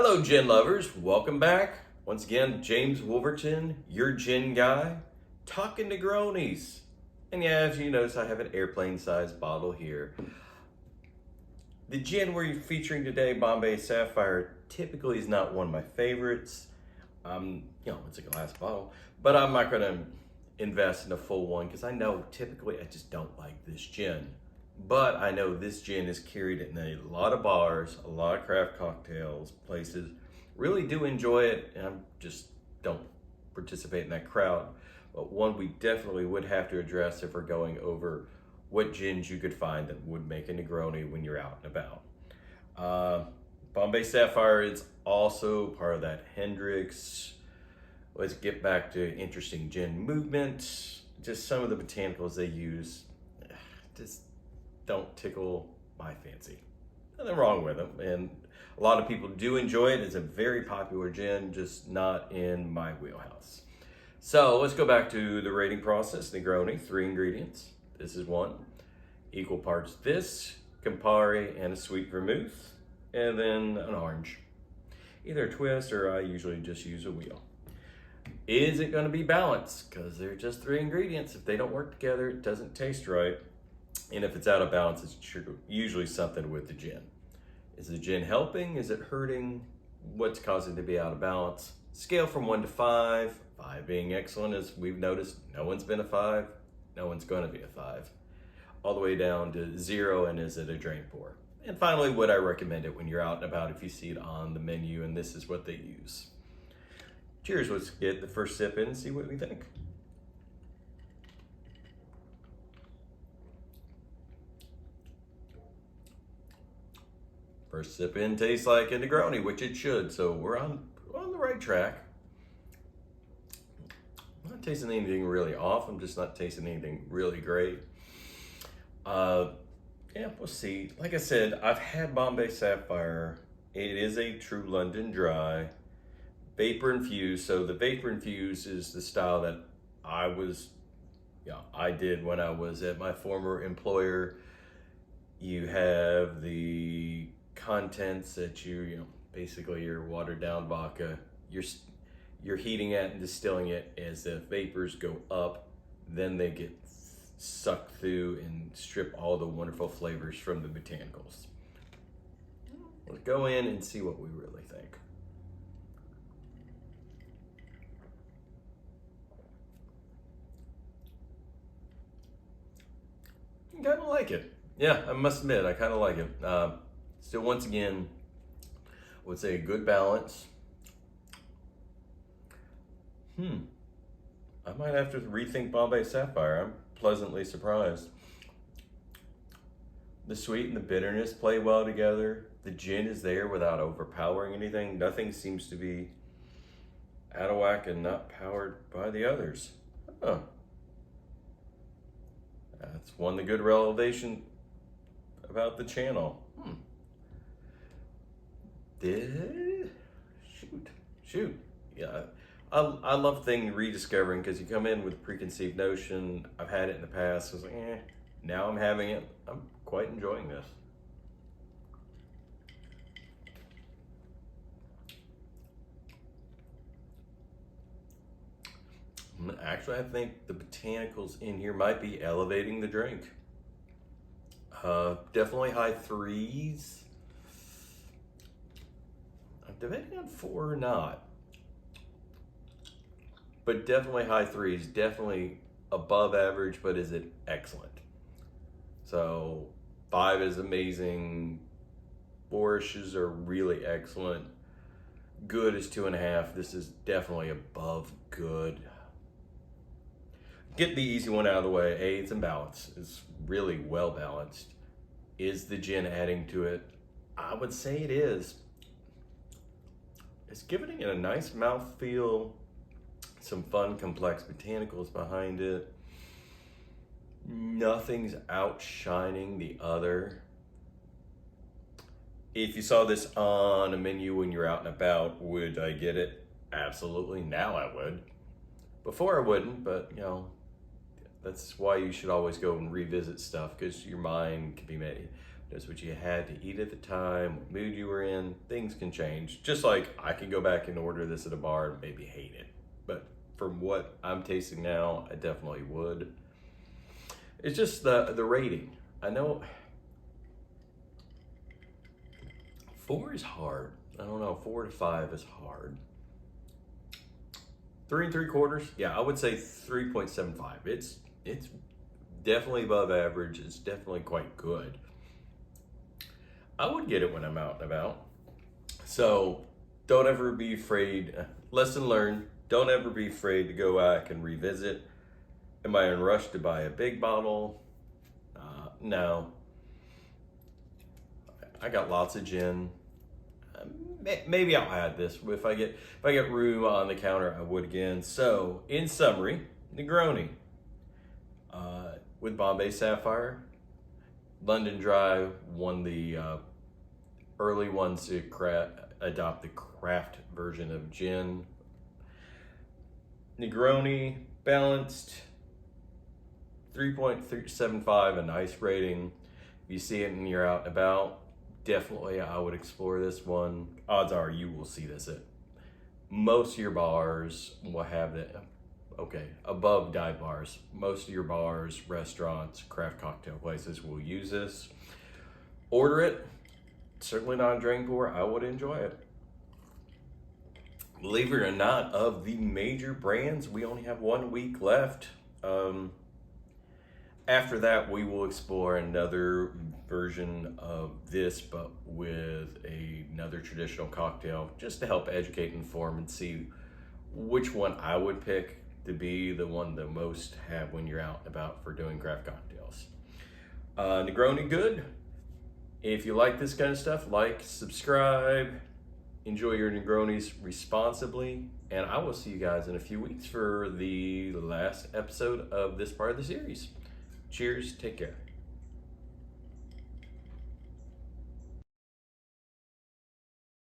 Hello, gin lovers. Welcome back. Once again, James Wolverton, your gin guy, talking Negronis. And yeah, as you notice, I have an airplane-sized bottle here. The gin we're featuring today, Bombay Sapphire, typically is not one of my favorites. It's a glass bottle, but I'm not going to invest in a full one because I know typically I just don't like this gin. But I know this gin is carried in a lot of bars, a lot of craft cocktails, places. Really do enjoy it, and I just don't participate in that crowd. But one we definitely would have to address if we're going over what gins you could find that would make a Negroni when you're out and about. Bombay Sapphire is also part of that Hendrix. Let's get back to interesting gin movement. Just some of the botanicals they use just don't tickle my fancy. Nothing wrong with them, and a lot of people do enjoy it. It's a very popular gin, just not in my wheelhouse. So let's go back to the rating process. Negroni, 3 ingredients. This is 1. Equal parts this, Campari, and a sweet vermouth, and then an orange. Either a twist, or I usually just use a wheel. Is it gonna be balanced? Because they're just 3 ingredients. If they don't work together, it doesn't taste right. And if it's out of balance, it's usually something with the gin. Is the gin helping? Is it hurting? What's causing it to be out of balance? Scale from 1 to 5. 5 being excellent, as we've noticed, no one's been a 5. No one's going to be a 5. All the way down to 0, and is it a drain pour? And finally, would I recommend it when you're out and about if you see it on the menu and this is what they use? Cheers, let's get the first sip in and see what we think. First sip in tastes like a Negroni, which it should, so we're on the right track. I'm not tasting anything really off, I'm just not tasting anything really great. Yeah, we'll see. Like I said, I've had Bombay Sapphire. It is a true London dry, vapor infused. So the vapor infused is the style that I did when I was at my former employer. You have the contents that basically your watered down vodka, you're heating it and distilling it. As the vapors go up, then they get sucked through and strip all the wonderful flavors from the botanicals. Let's go in and see what we really think. I kind of like it. Yeah, I must admit, I kind of like it. Still, once again, I would say a good balance. I might have to rethink Bombay Sapphire. I'm pleasantly surprised. The sweet and the bitterness play well together. The gin is there without overpowering anything. Nothing seems to be out of whack and not powered by the others. Huh. That's one of the good revelation about the channel. Shoot. Yeah, I love things rediscovering because you come in with a preconceived notion. I've had it in the past. I was like, now I'm having it. I'm quite enjoying this. Actually, I think the botanicals in here might be elevating the drink. Definitely high 3s. I'm debating on 4 or not. But definitely high 3s. Definitely above average, but is it excellent? So 5 is amazing. 4-ishes are really excellent. Good is 2.5. This is definitely above good. Get the easy one out of the way. It's in balance. It's really well balanced. Is the gin adding to it? I would say it is. It's giving it a nice mouthfeel, some fun, complex botanicals behind it. Nothing's outshining the other. If you saw this on a menu when you're out and about, would I get it? Absolutely. Now I would. Before I wouldn't, but that's why you should always go and revisit stuff, because your mind can be made. Knows what you had to eat at the time, what mood you were in. Things can change. Just like I can go back and order this at a bar and maybe hate it. But from what I'm tasting now, I definitely would. It's just the rating. I know 4 is hard. I don't know, 4 to 5 is hard. 3 3/4, yeah, I would say 3.75. It's definitely above average. It's definitely quite good. I would get it when I'm out and about. So don't ever be afraid. Lesson learned, don't ever be afraid to go back and revisit. Am I in a rush to buy a big bottle? No. I got lots of gin. Maybe I'll add this if I get room on the counter. I would again. So in summary, Negroni with Bombay Sapphire, London Dry won the early ones to adopt the craft version of gin. Negroni balanced 3.75, a nice rating. If you see it and you're out and about, definitely I would explore this one. Odds are you will see this at most of your bars will have it. Okay, above dive bars. Most of your bars, restaurants, craft cocktail places will use this. Order it. Certainly not a drain pour. I would enjoy it. Believe it or not, of the major brands, we only have 1 week left. After that, we will explore another version of this, but with another traditional cocktail, just to help educate and inform and see which one I would pick to be the one the most have when you're out and about for doing craft cocktails. Negroni good. If you like this kind of stuff, like, subscribe, enjoy your Negronis responsibly, and I will see you guys in a few weeks for the last episode of this part of the series. Cheers, take care.